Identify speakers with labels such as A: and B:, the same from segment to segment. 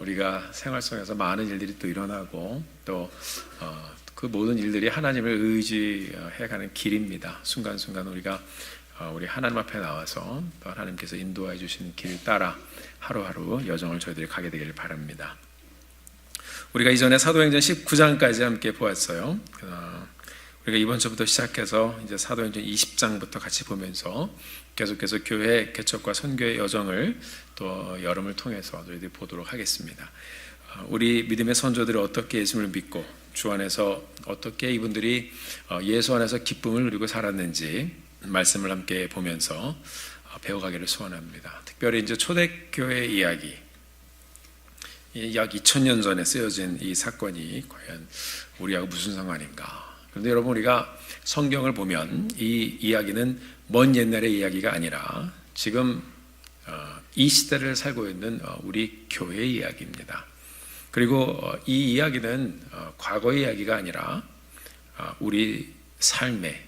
A: 우리가 생활 속에서 많은 일들이 또 일어나고 또 그 모든 일들이 하나님을 의지해가는 길입니다. 순간순간 우리가 우리 하나님 앞에 나와서 또 하나님께서 인도해 주시는 길 따라 하루하루 여정을 저희들이 가게 되기를 바랍니다. 우리가 이전에 사도행전 19장까지 함께 보았어요. 우리가 이번 주부터 시작해서 이제 사도행전 20장부터 같이 보면서 계속해서 교회 개척과 선교의 여정을 또 여름을 통해서 저희들이 보도록 하겠습니다. 우리 믿음의 선조들이 어떻게 예수님을 믿고 주 안에서 어떻게 이분들이 예수 안에서 기쁨을 누리고 살았는지 말씀을 함께 보면서 배워가기를 소원합니다. 특별히 이제 초대교회 이야기, 약 2000년 전에 쓰여진 이 사건이 과연 우리하고 무슨 상관인가? 그런데 여러분, 우리가 성경을 보면 이 이야기는 먼 옛날의 이야기가 아니라 지금 이 시대를 살고 있는 우리 교회의 이야기입니다. 그리고 이 이야기는 과거의 이야기가 아니라 우리 삶에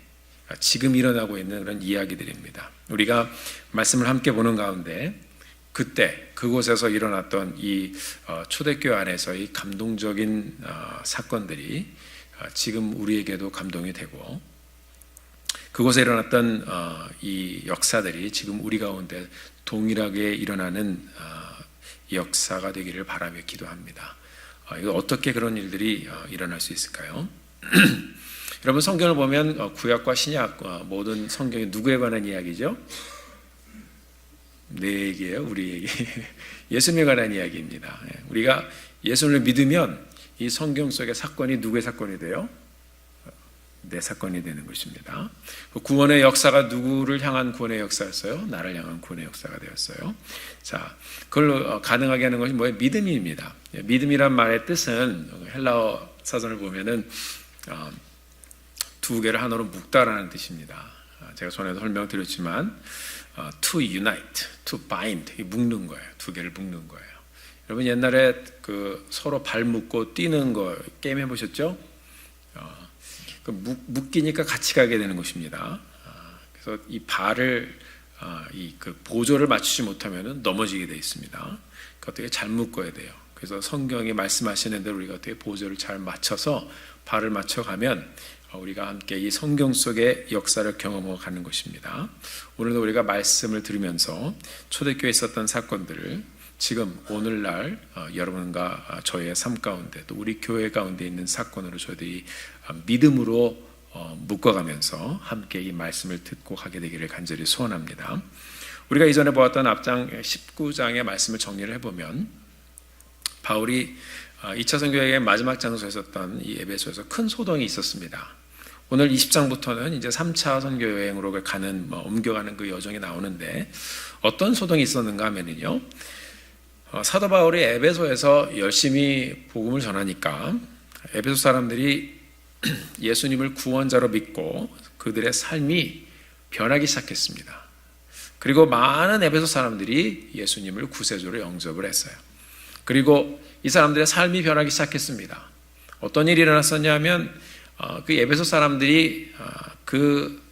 A: 지금 일어나고 있는 그런 이야기들입니다. 우리가 말씀을 함께 보는 가운데 그때 그곳에서 일어났던 이 초대교회 안에서의 감동적인 사건들이 지금 우리에게도 감동이 되고, 그곳에 일어났던 이 역사들이 지금 우리 가운데 동일하게 일어나는 역사가 되기를 바라며 기도합니다. 이거 어떻게 그런 일들이 일어날 수 있을까요? 여러분, 성경을 보면 구약과 신약 모든 성경이 누구에 관한 이야기죠? 내 얘기예요, 우리 얘기. 예수님에 관한 이야기입니다. 우리가 예수님을 믿으면 이 성경 속의 사건이 누구의 사건이 돼요? 내 사건이 되는 것입니다. 구원의 역사가 누구를 향한 구원의 역사였어요? 나를 향한 구원의 역사가 되었어요. 자, 그걸 가능하게 하는 것이 뭐예요? 믿음입니다. 믿음이란 말의 뜻은 헬라어 사전을 보면은 두 개를 하나로 묶다라는 뜻입니다. 제가 전에도 설명드렸지만 to unite, to bind, 묶는 거예요. 두 개를 묶는 거예요. 여러분, 옛날에 그 서로 발 묶고 뛰는 거 게임 해보셨죠? 묶이니까 같이 가게 되는 것입니다. 그래서 이 발을 그 보조를 맞추지 못하면 넘어지게 되어 있습니다. 어떻게 잘 묶어야 돼요. 그래서 성경이 말씀하시는 대로 우리가 어떻게 보조를 잘 맞춰서 발을 맞춰가면 우리가 함께 이 성경 속의 역사를 경험하고 가는 것입니다. 오늘도 우리가 말씀을 들으면서 초대교회에 있었던 사건들을 지금 오늘날 여러분과 저의 삶 가운데 또 우리 교회 가운데 있는 사건으로 저희들이 믿음으로 묶어가면서 함께 이 말씀을 듣고 가게 되기를 간절히 소원합니다. 우리가 이전에 보았던 앞장 19장의 말씀을 정리를 해보면 바울이 2차 선교회의 마지막 장소에 있었던 이 에베소에서 큰 소동이 있었습니다. 오늘 20장부터는 이제 3차 선교 여행으로 옮겨가는 그 여정이 나오는데 어떤 소동이 있었는가 하면요, 사도 바울이 에베소에서 열심히 복음을 전하니까 에베소 사람들이 예수님을 구원자로 믿고 그들의 삶이 변하기 시작했습니다. 그리고 많은 에베소 사람들이 예수님을 구세주로 영접을 했어요. 그리고 이 사람들의 삶이 변하기 시작했습니다. 어떤 일이 일어났었냐면 그 에베소 사람들이 그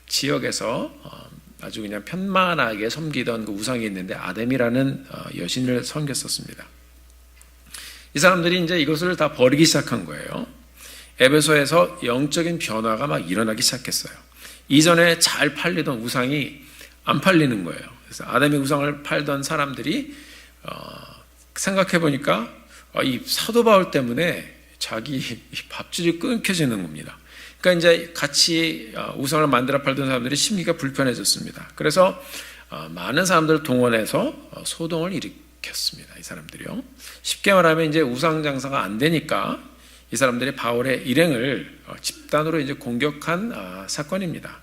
A: 지역에서 아주 그냥 편만하게 섬기던 그 우상이 있는데 아뎀이라는 여신을 섬겼었습니다. 이 사람들이 이제 이것을 다 버리기 시작한 거예요. 에베소에서 영적인 변화가 막 일어나기 시작했어요. 이전에 잘 팔리던 우상이 안 팔리는 거예요. 그래서 아뎀의 우상을 팔던 사람들이 생각해 보니까 이 사도 바울 때문에 자기 밥줄이 끊겨지는 겁니다. 그러니까 이제 같이 우상을 만들어 팔던 사람들이 심기가 불편해졌습니다. 그래서 많은 사람들을 동원해서 소동을 일으켰습니다. 이 사람들이요. 쉽게 말하면 이제 우상 장사가 안 되니까 이 사람들이 바울의 일행을 집단으로 이제 공격한 사건입니다.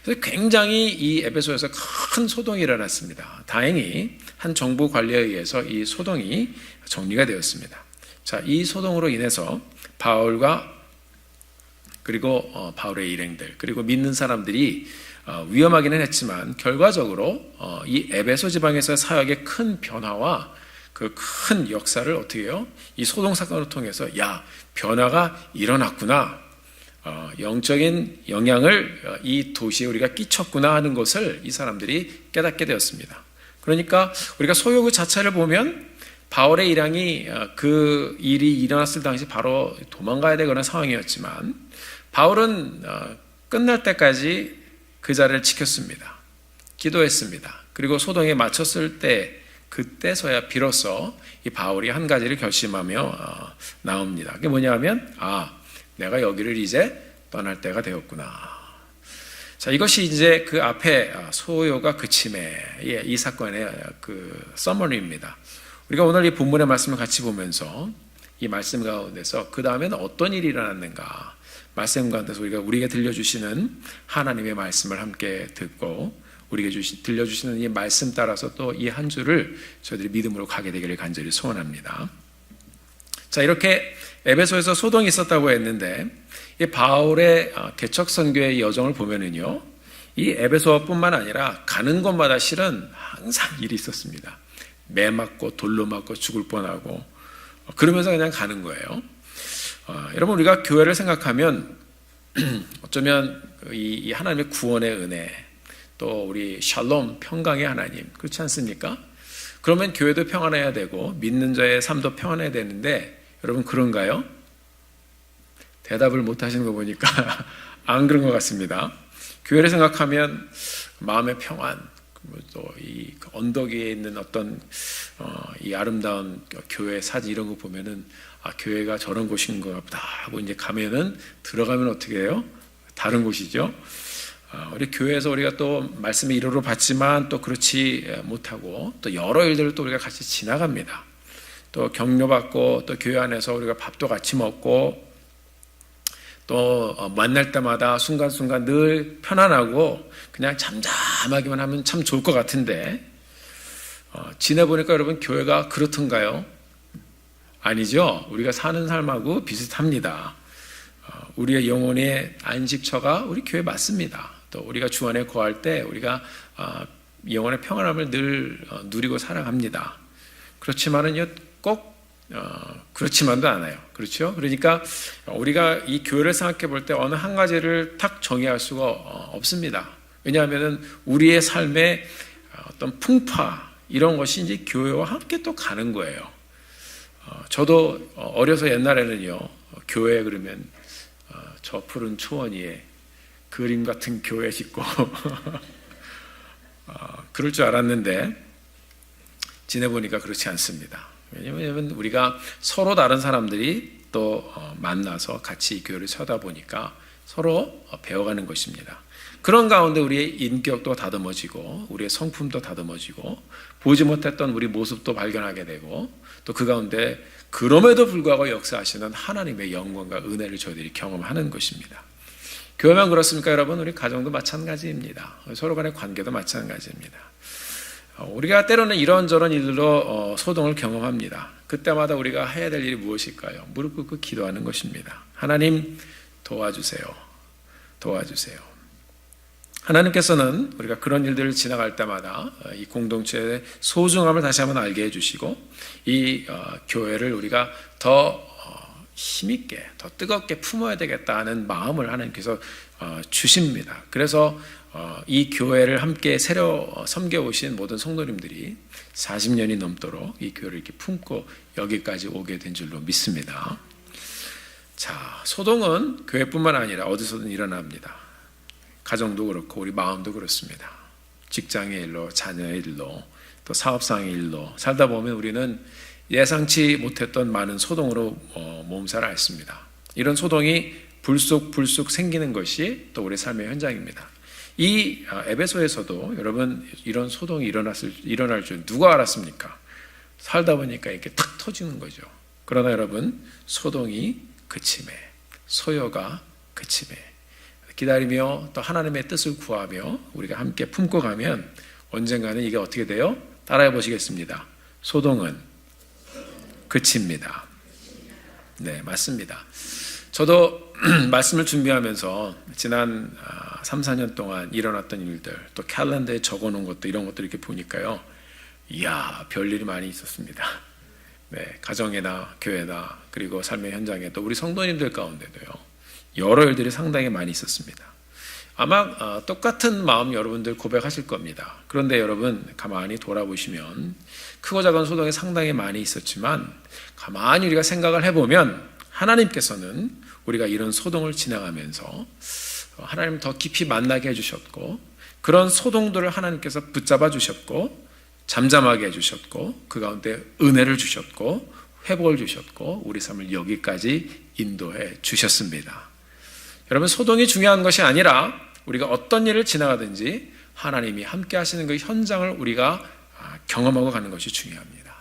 A: 그래서 굉장히 이 에베소에서 큰 소동이 일어났습니다. 다행히 한 정부 관리에 의해서 이 소동이 정리가 되었습니다. 자, 이 소동으로 인해서 바울과 그리고 바울의 일행들 그리고 믿는 사람들이 위험하기는 했지만 결과적으로 이 에베소 지방에서의 사역의 큰 변화와 그 큰 역사를 어떻게 해요? 이 소동 사건을 통해서 변화가 일어났구나, 영적인 영향을 이 도시에 우리가 끼쳤구나 하는 것을 이 사람들이 깨닫게 되었습니다. 그러니까 우리가 소요 그 자체를 보면 바울의 일행이 그 일이 일어났을 당시 바로 도망가야 되거나 상황이었지만 바울은 끝날 때까지 그 자리를 지켰습니다. 기도했습니다. 그리고 소동에 마쳤을 때 그때서야 비로소 이 바울이 한 가지를 결심하며 나옵니다. 그게 뭐냐면 내가 여기를 이제 떠날 때가 되었구나. 자, 이것이 이제 그 앞에 소요가 그침에 이 사건의 그 서머리입니다. 우리가 오늘 이 본문의 말씀을 같이 보면서 이 말씀 가운데서 그 다음에는 어떤 일이 일어났는가, 말씀 가운데서 우리가 들려주시는 하나님의 말씀을 함께 듣고 우리에게 들려주시는 이 말씀 따라서 또 이 한 주를 저희들이 믿음으로 가게 되기를 간절히 소원합니다. 자, 이렇게 에베소에서 소동이 있었다고 했는데 이 바울의 개척 선교의 여정을 보면은요, 이 에베소뿐만 아니라 가는 곳마다 실은 항상 일이 있었습니다. 매 맞고 돌로 맞고 죽을 뻔하고 그러면서 그냥 가는 거예요. 여러분, 우리가 교회를 생각하면 어쩌면 이 하나님의 구원의 은혜, 또 우리 샬롬 평강의 하나님, 그렇지 않습니까? 그러면 교회도 평안해야 되고 믿는 자의 삶도 평안해야 되는데 여러분, 그런가요? 대답을 못 하시는 거 보니까 안 그런 것 같습니다. 교회를 생각하면 마음의 평안, 또 이 언덕 위에 있는 어떤 이 아름다운 교회 사진 이런 거 보면은 교회가 저런 곳인가 보다 하고 이제 가면은 들어가면 어떻게 해요? 다른 곳이죠. 우리 교회에서 우리가 또 말씀의 이루로 받지만 또 그렇지 못하고 또 여러 일들을 또 우리가 같이 지나갑니다. 또 격려받고 또 교회 안에서 우리가 밥도 같이 먹고 또 만날 때마다 순간순간 늘 편안하고 그냥 잠잠하기만 하면 참 좋을 것 같은데 지내보니까 여러분, 교회가 그렇던가요? 아니죠. 우리가 사는 삶하고 비슷합니다. 우리의 영혼의 안식처가 우리 교회 맞습니다. 또 우리가 주 안에 거할 때 우리가 영혼의 평안함을 늘 누리고 살아갑니다. 그렇지만은요, 꼭 그렇지만도 않아요. 그렇죠? 그러니까 우리가 이 교회를 생각해 볼 때 어느 한 가지를 탁 정의할 수가 없습니다. 왜냐하면은 우리의 삶의 어떤 풍파 이런 것이 이제 교회와 함께 또 가는 거예요. 저도 어려서 옛날에는요, 교회 그러면 저 푸른 초원 위에 그림 같은 교회 짓고 그럴 줄 알았는데 지내보니까 그렇지 않습니다. 왜냐하면 우리가 서로 다른 사람들이 또 만나서 같이 이 교회를 쳐다보니까 서로 배워가는 것입니다. 그런 가운데 우리의 인격도 다듬어지고 우리의 성품도 다듬어지고 보지 못했던 우리 모습도 발견하게 되고 또 그 가운데 그럼에도 불구하고 역사하시는 하나님의 영광과 은혜를 저희들이 경험하는 것입니다. 교회만 그렇습니까, 여러분? 우리 가정도 마찬가지입니다. 서로 간의 관계도 마찬가지입니다. 우리가 때로는 이런저런 일들로 소동을 경험합니다. 그때마다 우리가 해야 될 일이 무엇일까요? 무릎 꿇고 기도하는 것입니다. 하나님 도와주세요. 도와주세요. 하나님께서는 우리가 그런 일들을 지나갈 때마다 이 공동체의 소중함을 다시 한번 알게 해주시고 이 교회를 우리가 더 힘있게 더 뜨겁게 품어야 되겠다 하는 마음을 하나님께서 주십니다. 그래서 이 교회를 함께 새로 섬겨오신 모든 성도님들이 40년이 넘도록 이 교회를 이렇게 품고 여기까지 오게 된 줄로 믿습니다. 자, 소동은 교회뿐만 아니라 어디서든 일어납니다. 가정도 그렇고 우리 마음도 그렇습니다. 직장의 일로, 자녀의 일로, 또 사업상의 일로 살다 보면 우리는 예상치 못했던 많은 소동으로 몸살을 앓습니다. 이런 소동이 불쑥 생기는 것이 또 우리 삶의 현장입니다. 이 에베소에서도 여러분 이런 소동이 일어날 줄 누가 알았습니까? 살다 보니까 이렇게 탁 터지는 거죠. 그러나 여러분, 소동이 그침에, 소요가 그침에 기다리며 또 하나님의 뜻을 구하며 우리가 함께 품고 가면 언젠가는 이게 어떻게 돼요? 따라해 보시겠습니다. 소동은 그칩니다. 네, 맞습니다. 저도 말씀을 준비하면서 지난 3, 4년 동안 일어났던 일들, 또 캘린더에 적어놓은 것도 이런 것들 이렇게 보니까요, 이야, 별일이 많이 있었습니다. 네, 가정이나 교회나 그리고 삶의 현장에 또 우리 성도님들 가운데도요, 여러 일들이 상당히 많이 있었습니다. 아마 똑같은 마음 여러분들 고백하실 겁니다. 그런데 여러분 가만히 돌아보시면 크고 작은 소동이 상당히 많이 있었지만 가만히 우리가 생각을 해보면 하나님께서는 우리가 이런 소동을 지나가면서 하나님 더 깊이 만나게 해주셨고 그런 소동들을 하나님께서 붙잡아 주셨고 잠잠하게 해주셨고 그 가운데 은혜를 주셨고 회복을 주셨고 우리 삶을 여기까지 인도해 주셨습니다. 여러분 소동이 중요한 것이 아니라 우리가 어떤 일을 지나가든지 하나님이 함께 하시는 그 현장을 우리가 경험하고 가는 것이 중요합니다.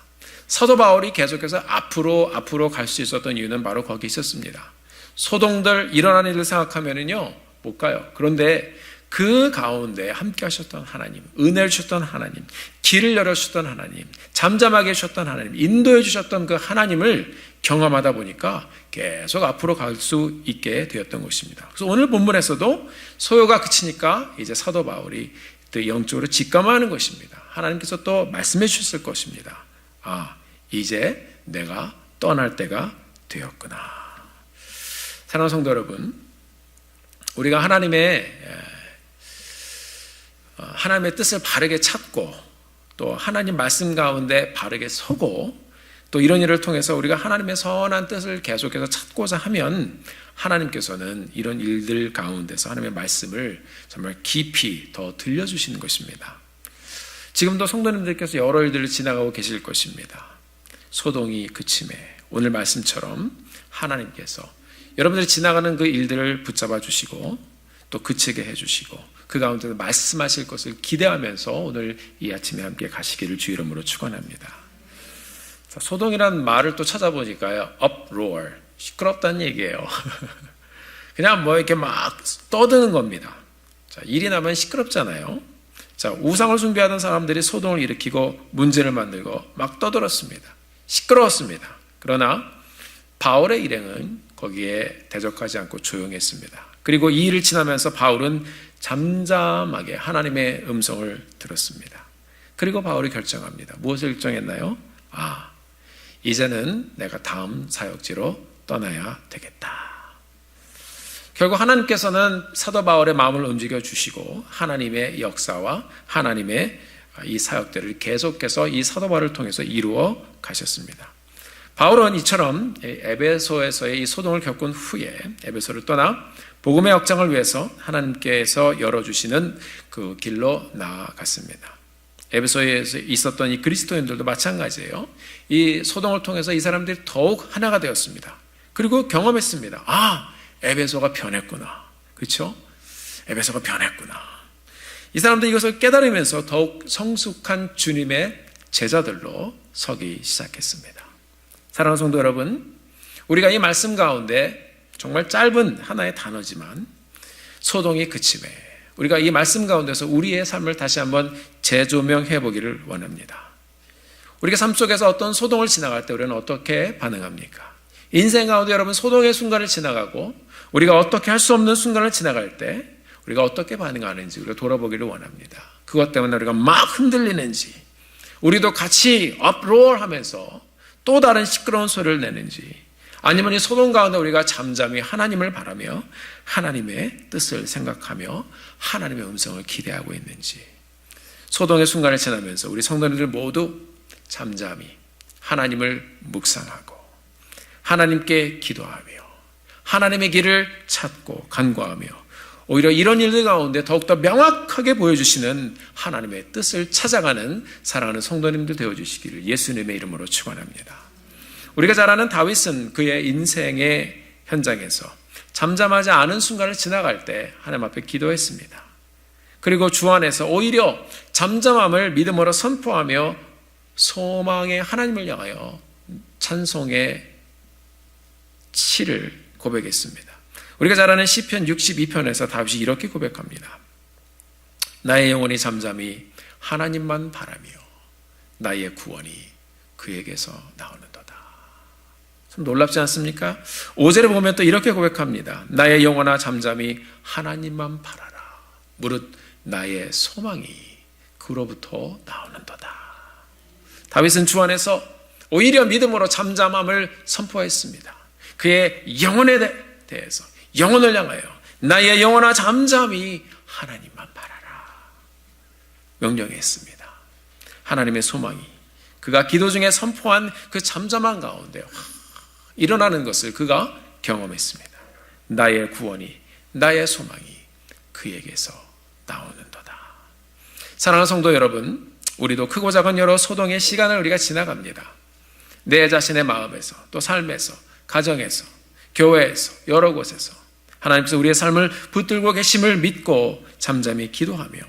A: 사도 바울이 계속해서 앞으로 갈 수 있었던 이유는 바로 거기 있었습니다. 소동들 일어나는 일을 생각하면은요 못 가요. 그런데 그 가운데 함께 하셨던 하나님, 은혜를 주셨던 하나님, 길을 열어주셨던 하나님, 잠잠하게 해주셨던 하나님, 인도해 주셨던 그 하나님을 경험하다 보니까 계속 앞으로 갈 수 있게 되었던 것입니다. 그래서 오늘 본문에서도 소요가 그치니까 이제 사도 바울이 또 영적으로 직감하는 것입니다. 하나님께서 또 말씀해 주셨을 것입니다. 이제 내가 떠날 때가 되었구나. 사랑하는 성도 여러분, 우리가 하나님의 뜻을 바르게 찾고 또 하나님 말씀 가운데 바르게 서고 또 이런 일을 통해서 우리가 하나님의 선한 뜻을 계속해서 찾고자 하면 하나님께서는 이런 일들 가운데서 하나님의 말씀을 정말 깊이 더 들려주시는 것입니다. 지금도 성도님들께서 여러 일들을 지나가고 계실 것입니다. 소동이 그침에 오늘 말씀처럼 하나님께서 여러분들이 지나가는 그 일들을 붙잡아 주시고 또 그치게 해주시고 그 가운데서 말씀하실 것을 기대하면서 오늘 이 아침에 함께 가시기를 주 이름으로 축원합니다. 소동이라는 말을 또 찾아보니까요, uproar, 시끄럽다는 얘기예요. 그냥 이렇게 막 떠드는 겁니다. 자, 일이 나면 시끄럽잖아요. 자, 우상을 숭배하던 사람들이 소동을 일으키고 문제를 만들고 막 떠들었습니다. 시끄러웠습니다. 그러나 바울의 일행은 거기에 대적하지 않고 조용했습니다. 그리고 이 일을 지나면서 바울은 잠잠하게 하나님의 음성을 들었습니다. 그리고 바울이 결정합니다. 무엇을 결정했나요? 이제는 내가 다음 사역지로 떠나야 되겠다. 결국 하나님께서는 사도 바울의 마음을 움직여 주시고 하나님의 역사와 하나님의 이 사역들을 계속해서 이 사도 바울을 통해서 이루어 가셨습니다. 바울은 이처럼 에베소에서의 이 소동을 겪은 후에 에베소를 떠나 복음의 역장을 위해서 하나님께서 열어주시는 그 길로 나아갔습니다. 에베소에 있었던 이 그리스도인들도 마찬가지예요. 이 소동을 통해서 이 사람들이 더욱 하나가 되었습니다. 그리고 경험했습니다. 에베소가 변했구나. 그렇죠? 에베소가 변했구나. 이 사람들이 이것을 깨달으면서 더욱 성숙한 주님의 제자들로 서기 시작했습니다. 사랑하는 성도 여러분, 우리가 이 말씀 가운데 정말 짧은 하나의 단어지만 소동이 그침에 우리가 이 말씀 가운데서 우리의 삶을 다시 한번 재조명해 보기를 원합니다. 우리가 삶 속에서 어떤 소동을 지나갈 때 우리는 어떻게 반응합니까? 인생 가운데 여러분 소동의 순간을 지나가고 우리가 어떻게 할 수 없는 순간을 지나갈 때 우리가 어떻게 반응하는지 우리가 돌아보기를 원합니다. 그것 때문에 우리가 막 흔들리는지 우리도 같이 uproar 하면서 또 다른 시끄러운 소리를 내는지 아니면 이 소동 가운데 우리가 잠잠히 하나님을 바라며 하나님의 뜻을 생각하며 하나님의 음성을 기대하고 있는지 소동의 순간을 지나면서 우리 성도님들 모두 잠잠히 하나님을 묵상하고 하나님께 기도하며 하나님의 길을 찾고 간구하며 오히려 이런 일들 가운데 더욱더 명확하게 보여주시는 하나님의 뜻을 찾아가는 사랑하는 성도님들 되어주시기를 예수님의 이름으로 축원합니다. 우리가 잘 아는 다윗은 그의 인생의 현장에서 잠잠하지 않은 순간을 지나갈 때 하나님 앞에 기도했습니다. 그리고 주 안에서 오히려 잠잠함을 믿음으로 선포하며 소망의 하나님을 향하여 찬송의 시를 고백했습니다. 우리가 잘 아는 시편 62편에서 다윗이 이렇게 고백합니다. 나의 영혼이 잠잠히 하나님만 바라며 나의 구원이 그에게서 나오는도다. 참 놀랍지 않습니까? 5절에 보면 또 이렇게 고백합니다. 나의 영혼아 잠잠히 하나님만 바라라. 무릇 나의 소망이 그로부터 나오는도다. 다윗은 주 안에서 오히려 믿음으로 잠잠함을 선포했습니다. 그의 영혼에 대해서 영혼을 향하여 나의 영혼아 잠잠히 하나님만 바라라 명령했습니다. 하나님의 소망이 그가 기도 중에 선포한 그 잠잠한 가운데 일어나는 것을 그가 경험했습니다. 나의 구원이, 나의 소망이 그에게서 나오는도다. 사랑하는 성도 여러분, 우리도 크고 작은 여러 소동의 시간을 우리가 지나갑니다. 내 자신의 마음에서, 또 삶에서, 가정에서, 교회에서, 여러 곳에서 하나님께서 우리의 삶을 붙들고 계심을 믿고 잠잠히 기도하며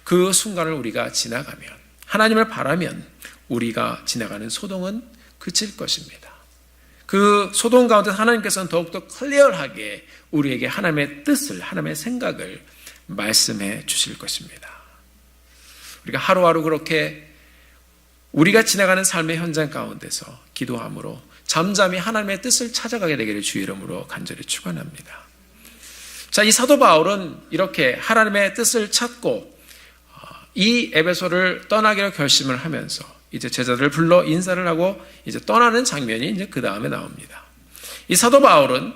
A: 그 순간을 우리가 지나가면, 하나님을 바라면 우리가 지나가는 소동은 그칠 것입니다. 그 소동 가운데 하나님께서는 더욱더 클리어하게 우리에게 하나님의 뜻을, 하나님의 생각을 말씀해 주실 것입니다. 우리가 하루하루 그렇게 우리가 지나가는 삶의 현장 가운데서 기도함으로 잠잠히 하나님의 뜻을 찾아가게 되기를 주의 이름으로 간절히 축원합니다. 자, 이 사도 바울은 이렇게 하나님의 뜻을 찾고 이 에베소를 떠나기로 결심을 하면서 이제 제자들을 불러 인사를 하고 이제 떠나는 장면이 이제 그 다음에 나옵니다. 이 사도 바울은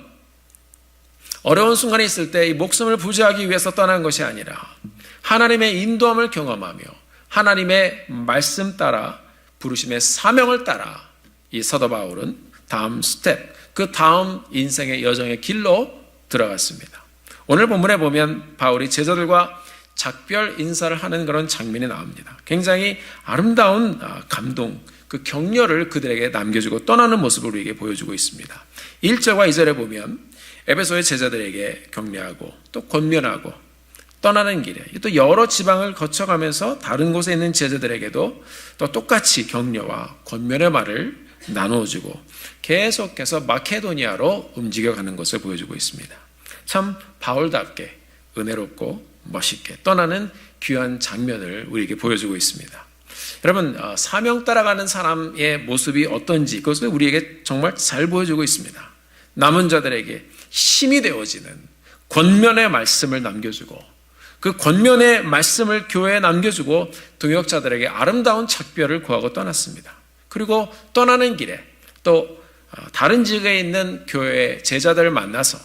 A: 어려운 순간이 있을 때 이 목숨을 부지하기 위해서 떠난 것이 아니라 하나님의 인도함을 경험하며 하나님의 말씀 따라 부르심의 사명을 따라 이 사도 바울은 다음 스텝, 그 다음 인생의 여정의 길로 들어갔습니다. 오늘 본문에 보면 바울이 제자들과 작별 인사를 하는 그런 장면이 나옵니다. 굉장히 아름다운 감동, 그 격려를 그들에게 남겨주고 떠나는 모습을 우리에게 보여주고 있습니다. 1절과 2절에 보면 에베소의 제자들에게 격려하고 또 권면하고 떠나는 길에 또 여러 지방을 거쳐가면서 다른 곳에 있는 제자들에게도 또 똑같이 격려와 권면의 말을 나누어주고 계속해서 마케도니아로 움직여가는 것을 보여주고 있습니다. 참 바울답게 은혜롭고 멋있게 떠나는 귀한 장면을 우리에게 보여주고 있습니다. 여러분, 사명 따라가는 사람의 모습이 어떤지 그것을 우리에게 정말 잘 보여주고 있습니다. 남은 자들에게 힘이 되어지는 권면의 말씀을 남겨주고 그 권면의 말씀을 교회에 남겨주고 동역자들에게 아름다운 작별을 구하고 떠났습니다. 그리고 떠나는 길에 또 다른 지역에 있는 교회의 제자들을 만나서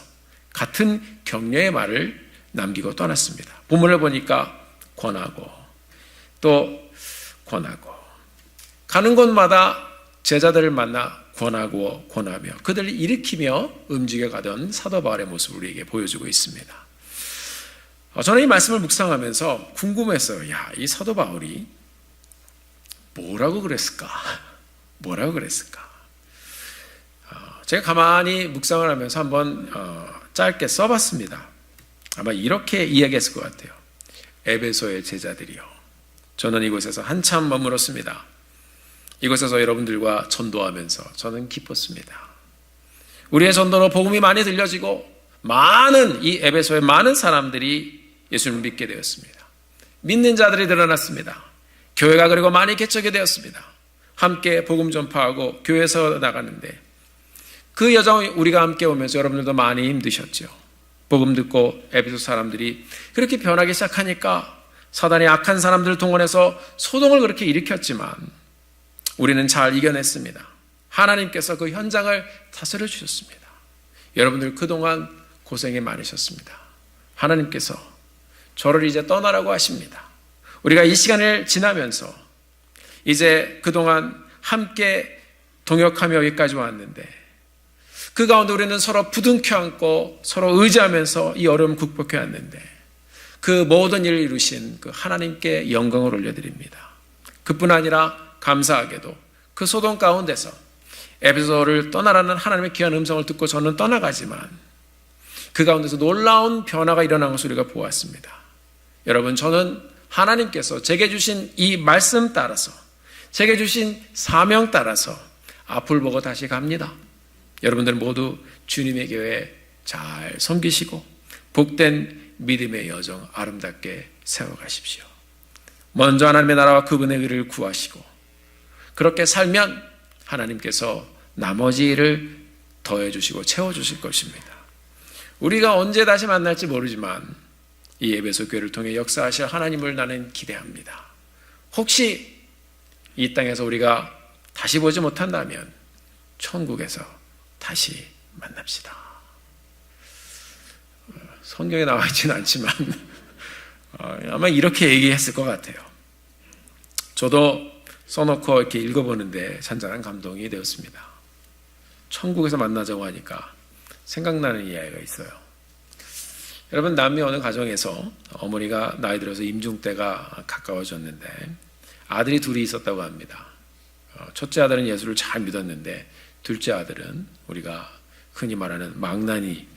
A: 같은 격려의 말을 남기고 떠났습니다. 본문을 보니까 권하고 또 권하고 가는 곳마다 제자들을 만나 권하고 권하며 그들을 일으키며 움직여가던 사도 바울의 모습을 우리에게 보여주고 있습니다. 저는 이 말씀을 묵상하면서 궁금했어요. 이 사도 바울이 뭐라고 그랬을까? 뭐라고 그랬을까? 제가 가만히 묵상을 하면서 한번 짧게 써봤습니다. 아마 이렇게 이야기했을 것 같아요. 에베소의 제자들이요, 저는 이곳에서 한참 머물었습니다. 이곳에서 여러분들과 전도하면서 저는 기뻤습니다. 우리의 전도로 복음이 많이 들려지고 많은 이 에베소의 많은 사람들이 예수님을 믿게 되었습니다. 믿는 자들이 늘어났습니다. 교회가 그리고 많이 개척이 되었습니다. 함께 복음 전파하고 교회에서 나가는데 그 여정 우리가 함께 오면서 여러분들도 많이 힘드셨죠. 복음 듣고 에베소 사람들이 그렇게 변하기 시작하니까 사단이 악한 사람들을 동원해서 소동을 그렇게 일으켰지만 우리는 잘 이겨냈습니다. 하나님께서 그 현장을 다스려 주셨습니다. 여러분들 그동안 고생이 많으셨습니다. 하나님께서 저를 이제 떠나라고 하십니다. 우리가 이 시간을 지나면서 이제 그동안 함께 동역하며 여기까지 왔는데 그 가운데 우리는 서로 부둥켜 안고 서로 의지하면서 이 어려움 극복해 왔는데 그 모든 일을 이루신 그 하나님께 영광을 올려드립니다. 그뿐 아니라 감사하게도 그 소동 가운데서 에베소를 떠나라는 하나님의 귀한 음성을 듣고 저는 떠나가지만 그 가운데서 놀라운 변화가 일어난 것을 우리가 보았습니다. 여러분, 저는 하나님께서 제게 주신 이 말씀 따라서 제게 주신 사명 따라서 앞을 보고 다시 갑니다. 여러분들 모두 주님의 교회 잘 섬기시고 복된 믿음의 여정 아름답게 세워가십시오. 먼저 하나님의 나라와 그분의 의를 구하시고 그렇게 살면 하나님께서 나머지 일을 더해주시고 채워주실 것입니다. 우리가 언제 다시 만날지 모르지만 이 에베소 교회를 통해 역사하실 하나님을 나는 기대합니다. 혹시 이 땅에서 우리가 다시 보지 못한다면 천국에서 다시 만납시다. 성경에 나와 있지는 않지만 아마 이렇게 얘기했을 것 같아요. 저도 써놓고 이렇게 읽어보는데 잔잔한 감동이 되었습니다. 천국에서 만나자고 하니까 생각나는 이야기가 있어요. 여러분, 남미 어느 가정에서 어머니가 나이 들어서 임종 때가 가까워졌는데 아들이 둘이 있었다고 합니다. 첫째 아들은 예수를 잘 믿었는데 둘째 아들은 우리가 흔히 말하는 망나니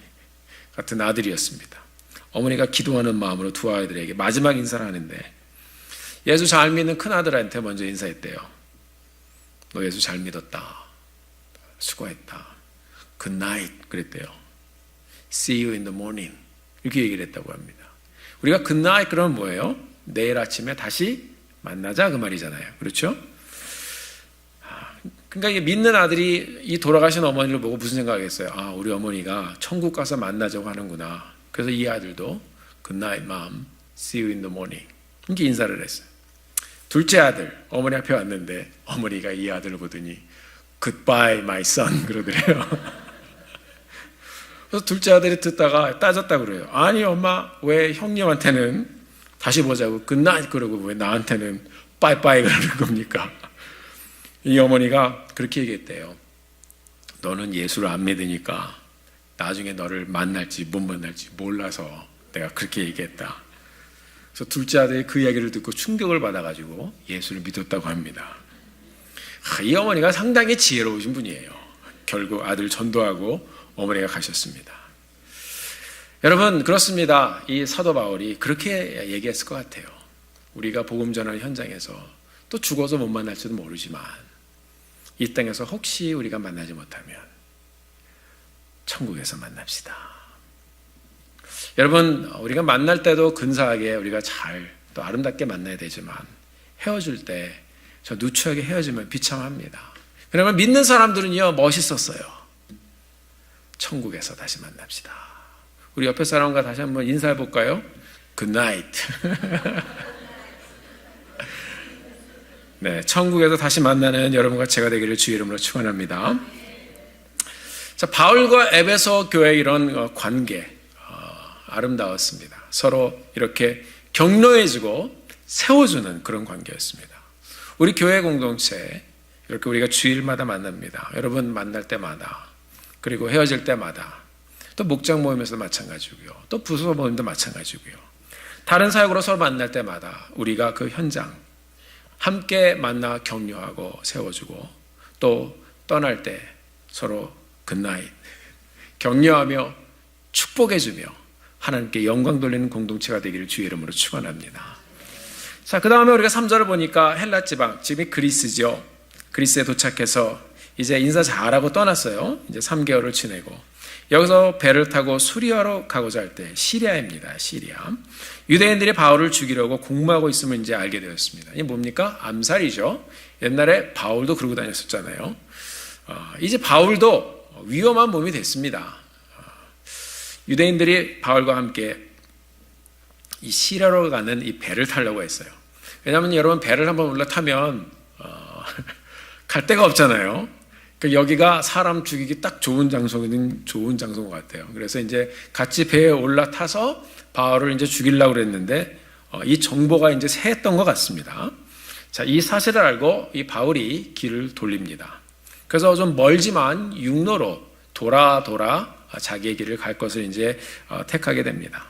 A: 같은 아들이었습니다. 어머니가 기도하는 마음으로 두 아이들에게 마지막 인사를 하는데 예수 잘 믿는 큰 아들한테 먼저 인사했대요. 너 예수 잘 믿었다. 수고했다. Good night 그랬대요. See you in the morning 이렇게 얘기를 했다고 합니다. 우리가 good night 그러면 뭐예요? 내일 아침에 다시 만나자 그 말이잖아요. 그렇죠? 그러니까 이 믿는 아들이 이 돌아가신 어머니를 보고 무슨 생각했어요? 아, 우리 어머니가 천국 가서 만나자고 하는구나. 그래서 이 아들도 Good night, mom. See you in the morning. 이렇게 인사를 했어요. 둘째 아들, 어머니 앞에 왔는데 어머니가 이 아들을 보더니 Goodbye, my son. 그러더래요. 그래서 둘째 아들이 듣다가 따졌다고 그래요. 아니, 엄마, 왜 형님한테는 다시 보자고 Good night 그러고 왜 나한테는 Bye bye 그러는 겁니까? 이 어머니가 그렇게 얘기했대요. 너는 예수를 안 믿으니까 나중에 너를 만날지 못 만날지 몰라서 내가 그렇게 얘기했다. 그래서 둘째 아들이 그 이야기를 듣고 충격을 받아가지고 예수를 믿었다고 합니다. 이 어머니가 상당히 지혜로우신 분이에요. 결국 아들 전도하고 어머니가 가셨습니다. 여러분, 그렇습니다. 이 사도 바울이 그렇게 얘기했을 것 같아요. 우리가 복음 전하는 현장에서 또 죽어서 못 만날지도 모르지만 이 땅에서 혹시 우리가 만나지 못하면 천국에서 만납시다. 여러분, 우리가 만날 때도 근사하게 우리가 잘 또 아름답게 만나야 되지만 헤어질 때 저 누추하게 헤어지면 비참합니다. 그러면 믿는 사람들은요 멋있었어요. 천국에서 다시 만납시다. 우리 옆에 사람과 다시 한번 인사해 볼까요? Good night. 네, 천국에서 다시 만나는 여러분과 제가 되기를 주의 이름으로 축원합니다. 자, 바울과 에베소 교회의 이런 관계 아름다웠습니다. 서로 이렇게 격려해주고 세워주는 그런 관계였습니다. 우리 교회 공동체 이렇게 우리가 주일마다 만납니다. 여러분 만날 때마다 그리고 헤어질 때마다 또 목장 모임에서도 마찬가지고요. 또 부서 모임도 마찬가지고요. 다른 사역으로 서로 만날 때마다 우리가 그 현장 함께 만나 격려하고 세워주고 또 떠날 때 서로 굿나잇 격려하며 축복해주며 하나님께 영광 돌리는 공동체가 되기를 주의 이름으로 축원합니다. 자, 그 다음에 우리가 3절을 보니까 헬라 지방, 지금이 그리스죠. 그리스에 도착해서 이제 인사 잘하고 떠났어요. 이제 3개월을 지내고 여기서 배를 타고 수리아로 가고자 할 때 시리아입니다. 시리아. 유대인들이 바울을 죽이려고 공모하고 있음을 이제 알게 되었습니다. 이게 뭡니까? 암살이죠. 옛날에 바울도 그러고 다녔었잖아요. 이제 바울도 위험한 몸이 됐습니다. 유대인들이 바울과 함께 이 시리아로 가는 이 배를 타려고 했어요. 왜냐하면 여러분 배를 한번 올라타면 갈 데가 없잖아요. 여기가 사람 죽이기 딱 좋은 장소는 좋은 장소인 것 같아요. 그래서 이제 같이 배에 올라타서 바울을 이제 죽이려고 그랬는데 이 정보가 이제 새했던 것 같습니다. 자, 이 사실을 알고 이 바울이 길을 돌립니다. 그래서 좀 멀지만 육로로 돌아 자기의 길을 갈 것을 이제 택하게 됩니다.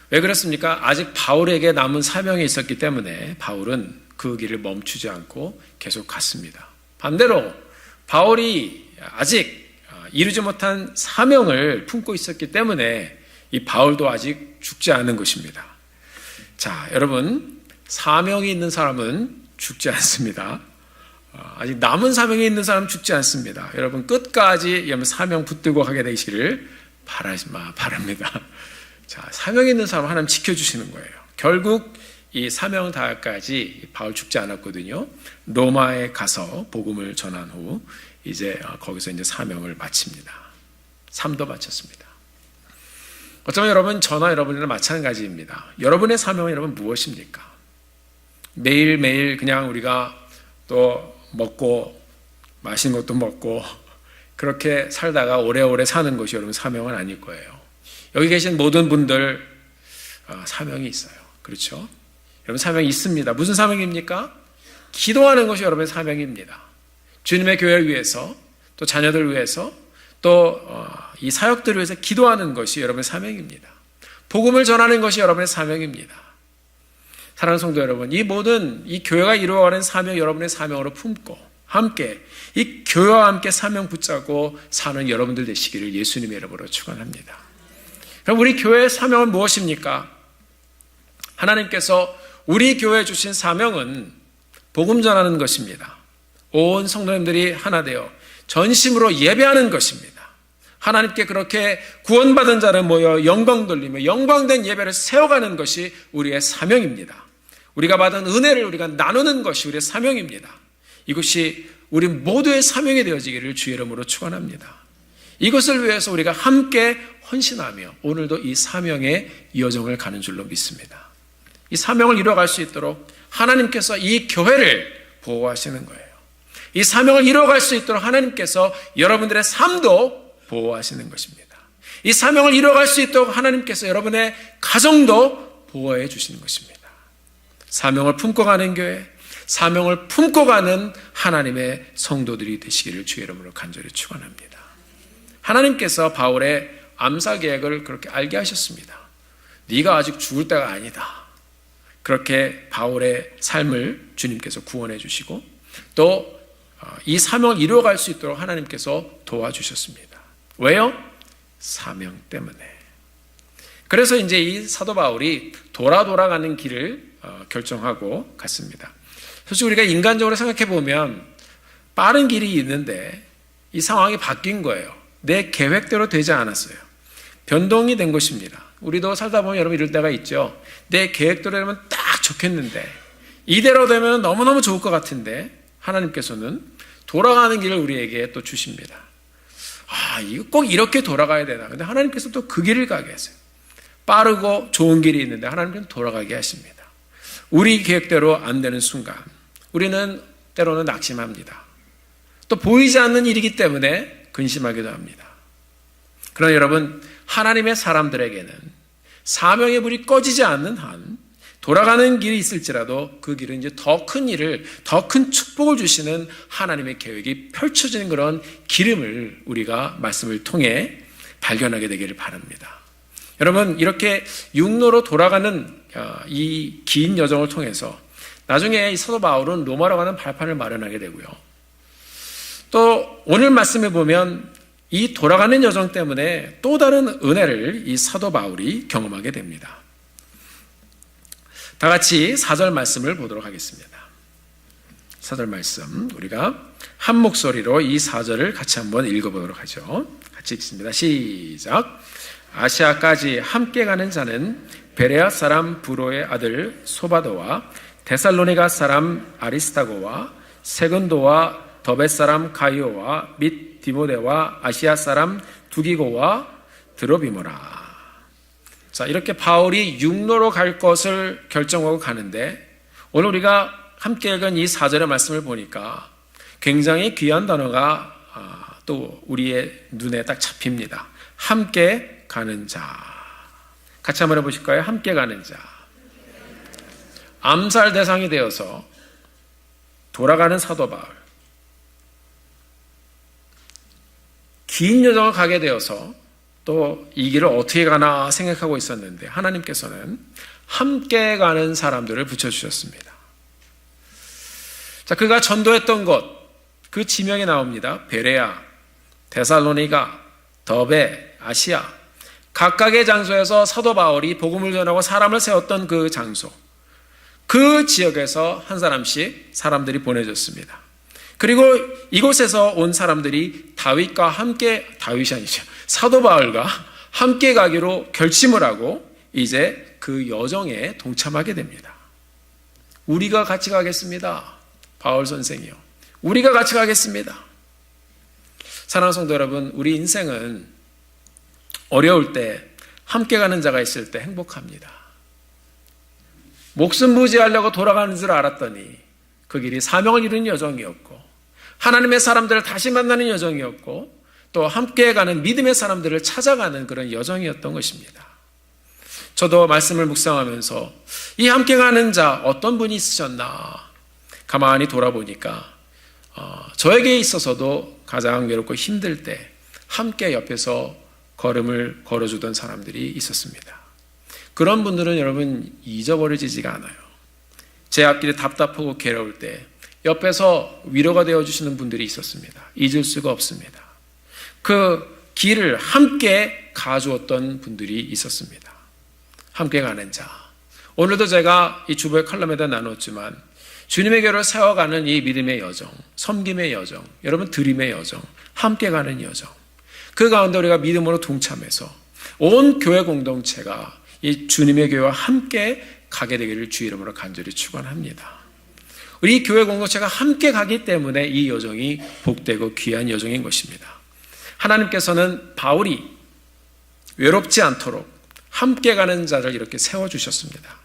A: 왜 그렇습니까? 아직 바울에게 남은 사명이 있었기 때문에 바울은 그 길을 멈추지 않고 계속 갔습니다. 반대로 바울이 아직 이루지 못한 사명을 품고 있었기 때문에 이 바울도 아직 죽지 않은 것입니다. 자, 여러분, 사명이 있는 사람은 죽지 않습니다. 아직 남은 사명이 있는 사람은 죽지 않습니다. 여러분, 끝까지 사명 붙들고 가게 되시기를 바랍니다. 자, 사명 있는 사람 하나님 지켜주시는 거예요. 결국 이 사명 다까지 바울 죽지 않았거든요. 로마에 가서 복음을 전한 후 이제 거기서 이제 사명을 마칩니다. 삶도 마쳤습니다. 어쩌면 여러분, 저나 여러분이랑 마찬가지입니다. 여러분의 사명은 여러분 무엇입니까? 매일매일 그냥 우리가 또 먹고 맛있는 것도 먹고 그렇게 살다가 오래오래 사는 것이 여러분 사명은 아닐 거예요. 여기 계신 모든 분들 사명이 있어요. 그렇죠? 여러분 사명이 있습니다. 무슨 사명입니까? 기도하는 것이 여러분의 사명입니다. 주님의 교회를 위해서, 또 자녀들을 위해서, 또 이 사역들을 위해서 기도하는 것이 여러분의 사명입니다. 복음을 전하는 것이 여러분의 사명입니다. 사랑하는 성도 여러분, 이 모든 이 교회가 이루어가는 사명, 여러분의 사명으로 품고 함께 이 교회와 함께 사명 붙잡고 사는 여러분들 되시기를 예수님의 이름으로 축원합니다. 그럼 우리 교회의 사명은 무엇입니까? 하나님께서 우리 교회에 주신 사명은 복음 전하는 것입니다. 온 성도님들이 하나 되어 전심으로 예배하는 것입니다. 하나님께 그렇게 구원받은 자를 모여 영광 돌리며 영광된 예배를 세워가는 것이 우리의 사명입니다. 우리가 받은 은혜를 우리가 나누는 것이 우리의 사명입니다. 이것이 우리 모두의 사명이 되어지기를 주의 이름으로 축원합니다. 이것을 위해서 우리가 함께 헌신하며 오늘도 이 사명의 여정을 가는 줄로 믿습니다. 이 사명을 이루어갈 수 있도록 하나님께서 이 교회를 보호하시는 거예요. 이 사명을 이루어갈 수 있도록 하나님께서 여러분들의 삶도 보호하시는 것입니다. 이 사명을 이루어갈 수 있도록 하나님께서 여러분의 가정도 보호해 주시는 것입니다. 사명을 품고 가는 교회, 사명을 품고 가는 하나님의 성도들이 되시기를 주의 이름으로 간절히 축원합니다. 하나님께서 바울의 암살 계획을 그렇게 알게 하셨습니다. 네가 아직 죽을 때가 아니다. 그렇게 바울의 삶을 주님께서 구원해 주시고 또 이 사명을 이루어갈 수 있도록 하나님께서 도와주셨습니다. 왜요? 사명 때문에. 그래서 이제 이 사도 바울이 돌아가는 길을 결정하고 갔습니다. 솔직히 우리가 인간적으로 생각해 보면 빠른 길이 있는데 이 상황이 바뀐 거예요. 내 계획대로 되지 않았어요. 변동이 된 것입니다. 우리도 살다 보면 여러분 이럴 때가 있죠. 내 계획대로 되면 딱 좋겠는데 이대로 되면 너무너무 좋을 것 같은데 하나님께서는 돌아가는 길을 우리에게 또 주십니다. 이거 꼭 이렇게 돌아가야 되나? 근데 하나님께서 또 그 길을 가게 하세요. 빠르고 좋은 길이 있는데 하나님께서 돌아가게 하십니다. 우리 계획대로 안 되는 순간 우리는 때로는 낙심합니다. 또 보이지 않는 일이기 때문에 근심하기도 합니다. 그러나 여러분, 하나님의 사람들에게는 사명의 불이 꺼지지 않는 한 돌아가는 길이 있을지라도 그 길은 이제 더 큰 일을, 더 큰 축복을 주시는 하나님의 계획이 펼쳐지는 그런 기름을 우리가 말씀을 통해 발견하게 되기를 바랍니다. 여러분, 이렇게 육로로 돌아가는 이 긴 여정을 통해서 나중에 이 사도 바울은 로마로 가는 발판을 마련하게 되고요. 또 오늘 말씀에 보면 이 돌아가는 여정 때문에 또 다른 은혜를 이 사도 바울이 경험하게 됩니다. 다 같이 4절 말씀을 보도록 하겠습니다. 4절 말씀 우리가 한 목소리로 이 4절을 같이 한번 읽어보도록 하죠. 같이 읽습니다. 시작. 아시아까지 함께 가는 자는 베레아 사람 브로의 아들 소바도와 데살로니가 사람 아리스타고와 세근도와 더벳 사람 가이오와 및 디모데와 아시아 사람 두기고와 드로비모라. 자, 이렇게 바울이 육로로 갈 것을 결정하고 가는데 오늘 우리가 함께 읽은 이 4절의 말씀을 보니까 굉장히 귀한 단어가 또 우리의 눈에 딱 잡힙니다. 함께 가는 자. 같이 한번 해보실까요? 함께 가는 자. 암살 대상이 되어서 돌아가는 사도 바울. 긴 여정을 가게 되어서 또 이 길을 어떻게 가나 생각하고 있었는데 하나님께서는 함께 가는 사람들을 붙여주셨습니다. 자, 그가 전도했던 곳, 그 지명이 나옵니다. 베레아, 데살로니가, 더베, 아시아. 각각의 장소에서 사도 바울이 복음을 전하고 사람을 세웠던 그 장소, 그 지역에서 한 사람씩 사람들이 보내졌습니다. 그리고 이곳에서 온 사람들이 다윗과 함께, 다윗이 아니죠, 사도 바울과 함께 가기로 결심을 하고 이제 그 여정에 동참하게 됩니다. 우리가 같이 가겠습니다. 바울 선생이요. 우리가 같이 가겠습니다. 사랑하는 성도 여러분, 우리 인생은 어려울 때 함께 가는 자가 있을 때 행복합니다. 목숨 부지하려고 돌아가는 줄 알았더니 그 길이 사명을 이루는 여정이었고 하나님의 사람들을 다시 만나는 여정이었고 또 함께 가는 믿음의 사람들을 찾아가는 그런 여정이었던 것입니다. 저도 말씀을 묵상하면서 이 함께 가는 자 어떤 분이 있으셨나 가만히 돌아보니까 저에게 있어서도 가장 외롭고 힘들 때 함께 옆에서 걸음을 걸어주던 사람들이 있었습니다. 그런 분들은 여러분 잊어버려지지가 않아요. 제 앞길이 답답하고 괴로울 때 옆에서 위로가 되어주시는 분들이 있었습니다. 잊을 수가 없습니다. 그 길을 함께 가주었던 분들이 있었습니다. 함께 가는 자. 오늘도 제가 이 주보의 칼럼에다 나눴지만 주님의 교회를 세워가는 이 믿음의 여정, 섬김의 여정, 여러분 드림의 여정, 함께 가는 여정. 그 가운데 우리가 믿음으로 동참해서 온 교회 공동체가 이 주님의 교회와 함께 가게 되기를 주 이름으로 간절히 축원합니다. 우리 교회 공동체가 함께 가기 때문에 이 여정이 복되고 귀한 여정인 것입니다. 하나님께서는 바울이 외롭지 않도록 함께 가는 자를 이렇게 세워주셨습니다.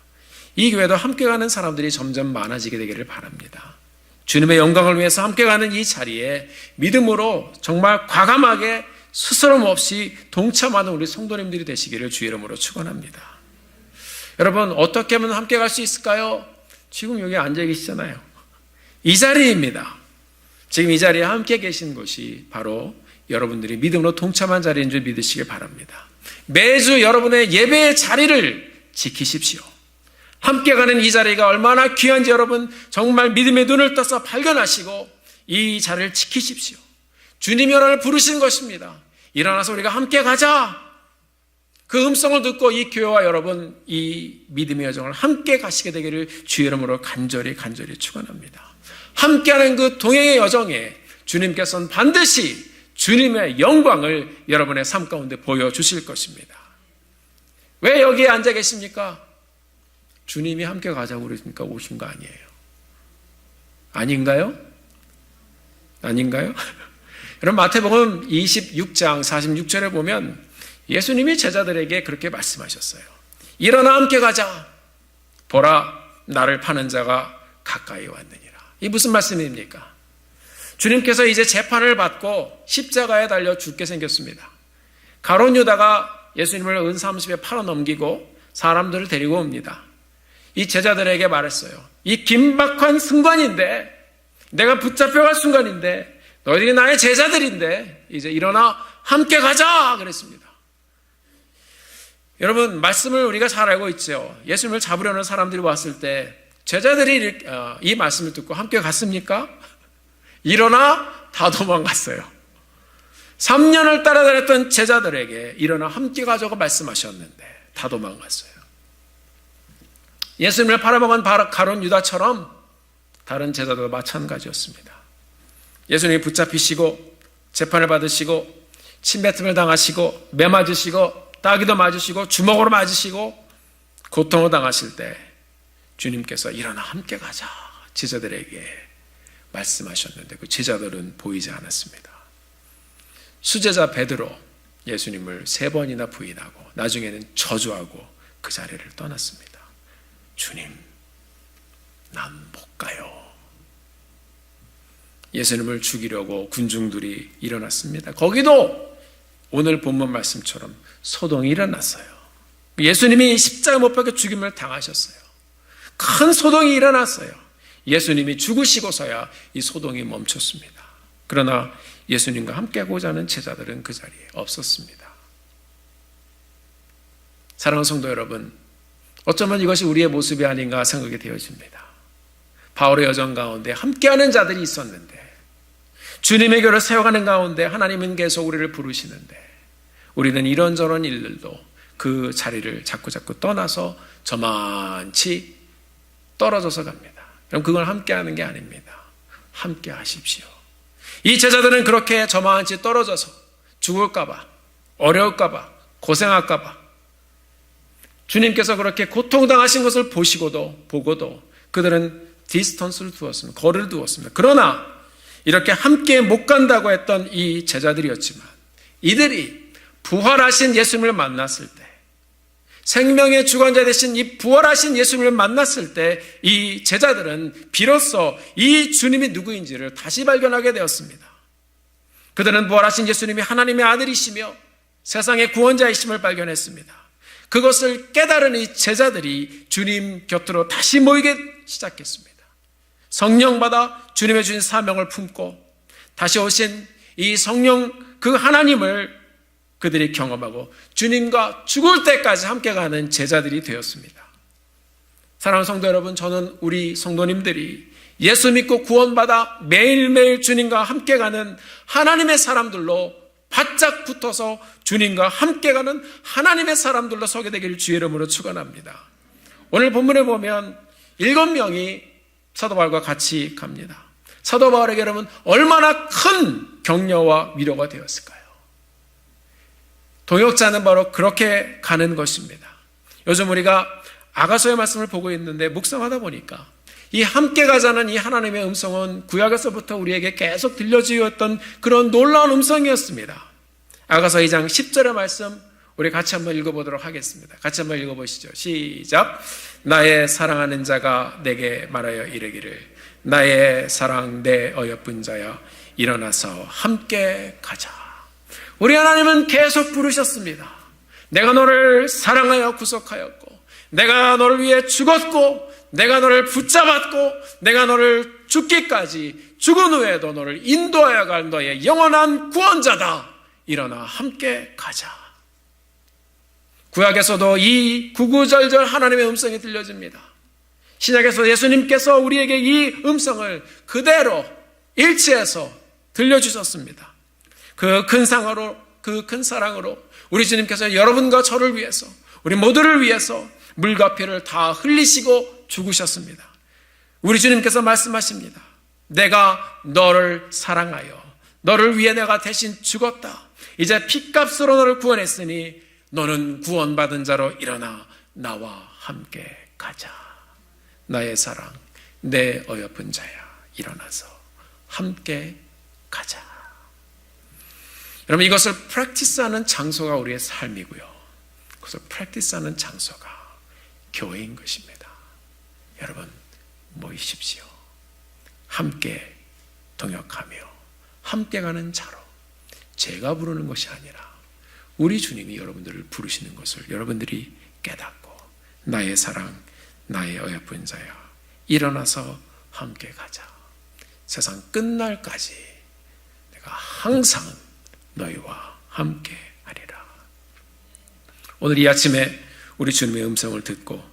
A: 이 교회도 함께 가는 사람들이 점점 많아지게 되기를 바랍니다. 주님의 영광을 위해서 함께 가는 이 자리에 믿음으로 정말 과감하게 스스럼 없이 동참하는 우리 성도님들이 되시기를 주 이름으로 축원합니다. 여러분 어떻게 하면 함께 갈 수 있을까요? 지금 여기 앉아 계시잖아요. 이 자리입니다. 지금 이 자리에 함께 계신 것이 바로 여러분들이 믿음으로 동참한 자리인 줄 믿으시길 바랍니다. 매주 여러분의 예배의 자리를 지키십시오. 함께 가는 이 자리가 얼마나 귀한지 여러분 정말 믿음의 눈을 떠서 발견하시고 이 자리를 지키십시오. 주님이 여러분을 부르신 것입니다. 일어나서 우리가 함께 가자. 그 음성을 듣고 이 교회와 여러분 이 믿음의 여정을 함께 가시게 되기를 주의 이름으로 간절히 축원합니다. 함께하는 그 동행의 여정에 주님께서는 반드시 주님의 영광을 여러분의 삶 가운데 보여주실 것입니다. 왜 여기에 앉아 계십니까? 주님이 함께 가자고 그러니까 오신 거 아니에요. 아닌가요? 여러분 마태복음 26장 46절에 보면 예수님이 제자들에게 그렇게 말씀하셨어요. 일어나 함께 가자. 보라 나를 파는 자가 가까이 왔느니라. 이 무슨 말씀입니까? 주님께서 이제 재판을 받고 십자가에 달려 죽게 생겼습니다. 가룟 유다가 예수님을 은삼십에 팔아 넘기고 사람들을 데리고 옵니다. 이 제자들에게 말했어요. 이 긴박한 순간인데 내가 붙잡혀갈 순간인데 너희들이 나의 제자들인데 이제 일어나 함께 가자 그랬습니다. 여러분 말씀을 우리가 잘 알고 있죠. 예수님을 잡으려는 사람들이 왔을 때 제자들이 이 말씀을 듣고 함께 갔습니까? 일어나 다 도망갔어요. 3년을 따라다녔던 제자들에게 일어나 함께 가자고 말씀하셨는데 다 도망갔어요. 예수님을 팔아먹은 가룟 유다처럼 다른 제자들도 마찬가지였습니다. 예수님이 붙잡히시고 재판을 받으시고 침뱉음을 당하시고 매 맞으시고 따귀도 맞으시고 주먹으로 맞으시고 고통을 당하실 때 주님께서 일어나 함께 가자 제자들에게 말씀하셨는데 그 제자들은 보이지 않았습니다. 수제자 베드로 예수님을 3번이나 부인하고 나중에는 저주하고 그 자리를 떠났습니다. 주님, 난 못 가요. 예수님을 죽이려고 군중들이 일어났습니다. 거기도 오늘 본문 말씀처럼 소동이 일어났어요. 예수님이 십자가 못 박혀 죽임을 당하셨어요. 큰 소동이 일어났어요. 예수님이 죽으시고서야 이 소동이 멈췄습니다. 그러나 예수님과 함께하고자 하는 제자들은 그 자리에 없었습니다. 사랑하는 성도 여러분, 어쩌면 이것이 우리의 모습이 아닌가 생각이 되어집니다. 바울의 여정 가운데 함께하는 자들이 있었는데 주님의 교회를 세워가는 가운데 하나님은 계속 우리를 부르시는데 우리는 이런저런 일들도 그 자리를 자꾸 떠나서 저만치 떨어져서 갑니다. 그럼 그걸 함께하는 게 아닙니다. 함께 하십시오. 이 제자들은 그렇게 저만치 떨어져서 죽을까봐, 어려울까봐, 고생할까봐 주님께서 그렇게 고통당하신 것을 보고도 그들은 디스턴스를 두었습니다. 거리를 두었습니다. 그러나 이렇게 함께 못 간다고 했던 이 제자들이었지만 이들이 부활하신 예수님을 만났을 때 생명의 주관자 되신 이 부활하신 예수님을 만났을 때 이 제자들은 비로소 이 주님이 누구인지를 다시 발견하게 되었습니다. 그들은 부활하신 예수님이 하나님의 아들이시며 세상의 구원자이심을 발견했습니다. 그것을 깨달은 이 제자들이 주님 곁으로 다시 모이기 시작했습니다. 성령 받아 주님의 주신 사명을 품고 다시 오신 이 성령 그 하나님을 그들이 경험하고 주님과 죽을 때까지 함께 가는 제자들이 되었습니다. 사랑하는 성도 여러분, 저는 우리 성도님들이 예수 믿고 구원받아 매일매일 주님과 함께 가는 하나님의 사람들로 바짝 붙어서 주님과 함께 가는 하나님의 사람들로 서게 되기를 주의 이름으로 축원합니다. 오늘 본문에 보면 7명이 사도 바울과 같이 갑니다. 사도 바울에게 여러분 얼마나 큰 격려와 위로가 되었을까요? 동역자는 바로 그렇게 가는 것입니다. 요즘 우리가 아가서의 말씀을 보고 있는데 묵상하다 보니까 이 함께 가자는 이 하나님의 음성은 구약에서부터 우리에게 계속 들려주었던 그런 놀라운 음성이었습니다. 아가서 2장 10절의 말씀 우리 같이 한번 읽어보도록 하겠습니다. 같이 한번 읽어보시죠. 시작. 나의 사랑하는 자가 내게 말하여 이르기를 나의 사랑 내 어여쁜 자야 일어나서 함께 가자. 우리 하나님은 계속 부르셨습니다. 내가 너를 사랑하여 구속하였고 내가 너를 위해 죽었고 내가 너를 붙잡았고 내가 너를 죽기까지 죽은 후에도 너를 인도하여 갈 너의 영원한 구원자다. 일어나 함께 가자. 구약에서도 이 구구절절 하나님의 음성이 들려집니다. 신약에서 예수님께서 우리에게 이 음성을 그대로 일치해서 들려주셨습니다. 그 큰 사랑으로, 그 큰 사랑으로 우리 주님께서 여러분과 저를 위해서 우리 모두를 위해서 물과 피를 다 흘리시고 죽으셨습니다. 우리 주님께서 말씀하십니다. 내가 너를 사랑하여 너를 위해 내가 대신 죽었다. 이제 피값으로 너를 구원했으니 너는 구원받은 자로 일어나 나와 함께 가자. 나의 사랑 내 어여쁜 자야 일어나서 함께 가자. 여러분 이것을 프랙티스하는 장소가 우리의 삶이고요. 그래서 프랙티스하는 장소가 교회인 것입니다. 여러분 모이십시오. 함께 동역하며 함께 가는 자로 제가 부르는 것이 아니라 우리 주님이 여러분들을 부르시는 것을 여러분들이 깨닫고 나의 사랑 나의 어여쁜 자야 일어나서 함께 가자. 세상 끝날까지 내가 항상 너희와 함께 하리라. 오늘 이 아침에 우리 주님의 음성을 듣고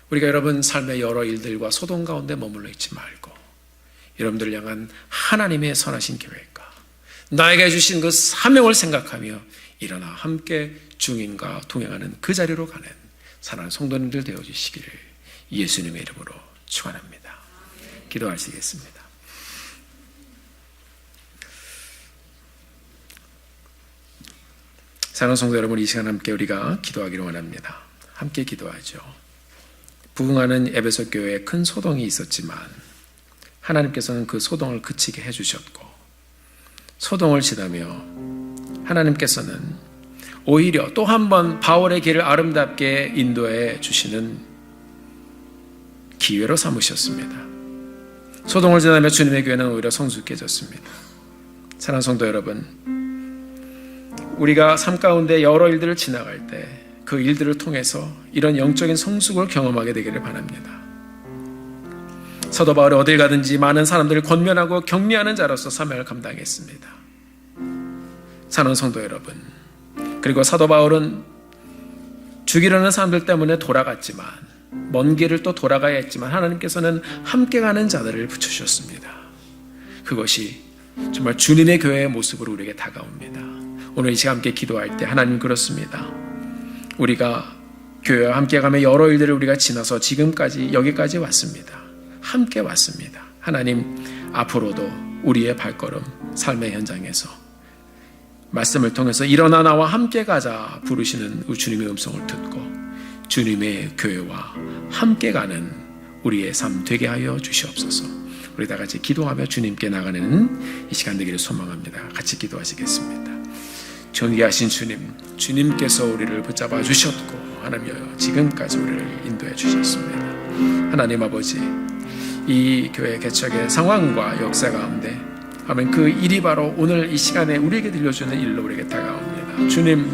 A: 우리가 여러분 삶의 여러 일들과 소동 가운데 머물러 있지 말고 여러분들을 향한 하나님의 선하신 계획과 나에게 주신 그 사명을 생각하며 일어나 함께 주님과 동행하는 그 자리로 가는 사랑하는 성도님들 되어주시기를 예수님의 이름으로 축원합니다. 기도하시겠습니다. 사랑하는 성도 여러분, 이 시간 함께 우리가 기도하기를 원합니다. 함께 기도하죠. 부흥하는 에베소 교회에 큰 소동이 있었지만 하나님께서는 그 소동을 그치게 해주셨고 소동을 지나며 하나님께서는 오히려 또 한 번 바울의 길을 아름답게 인도해 주시는 기회로 삼으셨습니다. 소동을 지나며 주님의 교회는 오히려 성숙해졌습니다. 사랑하는 성도 여러분, 우리가 삶 가운데 여러 일들을 지나갈 때 그 일들을 통해서 이런 영적인 성숙을 경험하게 되기를 바랍니다. 사도 바울이 어딜 가든지 많은 사람들을 권면하고 격려하는 자로서 사명을 감당했습니다. 사랑하는 성도 여러분, 그리고 사도 바울은 죽이려는 사람들 때문에 돌아갔지만 먼 길을 또 돌아가야 했지만 하나님께서는 함께 가는 자들을 붙여주셨습니다. 그것이 정말 주님의 교회의 모습으로 우리에게 다가옵니다. 오늘 이 시간 함께 기도할 때 하나님 그렇습니다. 우리가 교회와 함께 가며 여러 일들을 우리가 지나서 지금까지 여기까지 왔습니다. 함께 왔습니다. 하나님 앞으로도 우리의 발걸음 삶의 현장에서 말씀을 통해서 일어나 나와 함께 가자 부르시는 주님의 음성을 듣고 주님의 교회와 함께 가는 우리의 삶 되게 하여 주시옵소서. 우리 다 같이 기도하며 주님께 나가는 이 시간 되기를 소망합니다. 같이 기도하시겠습니다. 존귀하신 주님, 주님께서 우리를 붙잡아 주셨고 하나님여 지금까지 우리를 인도해 주셨습니다. 하나님 아버지, 이 교회 개척의 상황과 역사 가운데 아멘. 그 일이 바로 오늘 이 시간에 우리에게 들려주는 일로 우리에게 다가옵니다. 주님,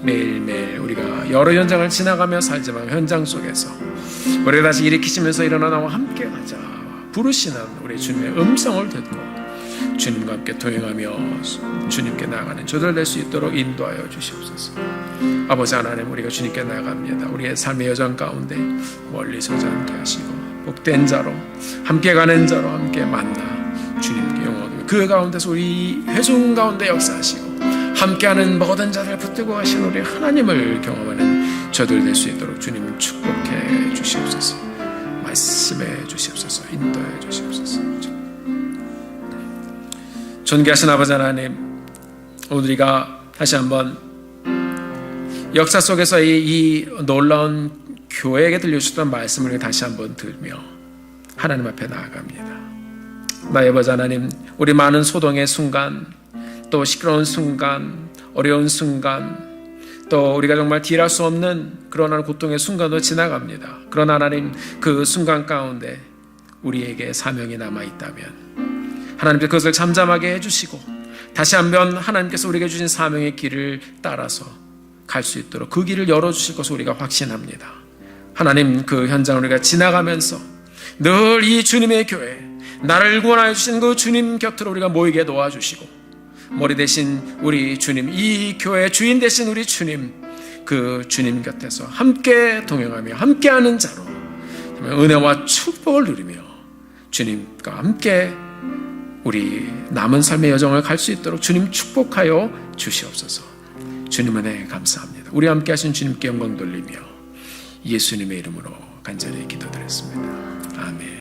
A: 매일매일 우리가 여러 현장을 지나가며 살지만 현장 속에서 우리가 다시 일으키시면서 일어나 나와 함께 가자 부르시는 우리 주님의 음성을 듣고 주님과 함께 동행하며 주님께 나아가는 저들 될 수 있도록 인도하여 주시옵소서. 아버지 하나님, 우리가 주님께 나아갑니다. 우리의 삶의 여정 가운데 멀리서자 함께 하시고 복된 자로 함께 가는 자로 함께 만나 주님께 영원히 그 가운데서 우리 회중 가운데 역사하시고 함께하는 모든 자를 붙들고 가신 우리 하나님을 경험하는 저들 될 수 있도록 주님 축복해 주시옵소서. 말씀해 주시옵소서. 인도해 주시옵소서. 존귀하신 아버지 하나님, 오늘이가 다시 한번 역사 속에서 이 놀라운 교회에게 들려주셨던 말씀을 다시 한번 들으며 하나님 앞에 나아갑니다. 나의 아버지 하나님, 우리 많은 소동의 순간, 또 시끄러운 순간, 어려운 순간, 또 우리가 정말 딜할 수 없는 그런 고통의 순간도 지나갑니다. 그러나 하나님, 그 순간 가운데 우리에게 사명이 남아있다면 하나님께서 그것을 잠잠하게 해주시고 다시 한번 하나님께서 우리에게 주신 사명의 길을 따라서 갈 수 있도록 그 길을 열어주실 것을 우리가 확신합니다. 하나님, 그 현장을 우리가 지나가면서 늘 이 주님의 교회, 나를 구원하여 주신 그 주님 곁으로 우리가 모이게 도와주시고 머리 대신 우리 주님, 이 교회의 주인 되신 우리 주님, 그 주님 곁에서 함께 동행하며 함께하는 자로 은혜와 축복을 누리며 주님과 함께 우리 남은 삶의 여정을 갈 수 있도록 주님 축복하여 주시옵소서. 주님 은혜 감사합니다. 우리 함께 하신 주님께 영광 돌리며 예수님의 이름으로 간절히 기도드렸습니다. 아멘.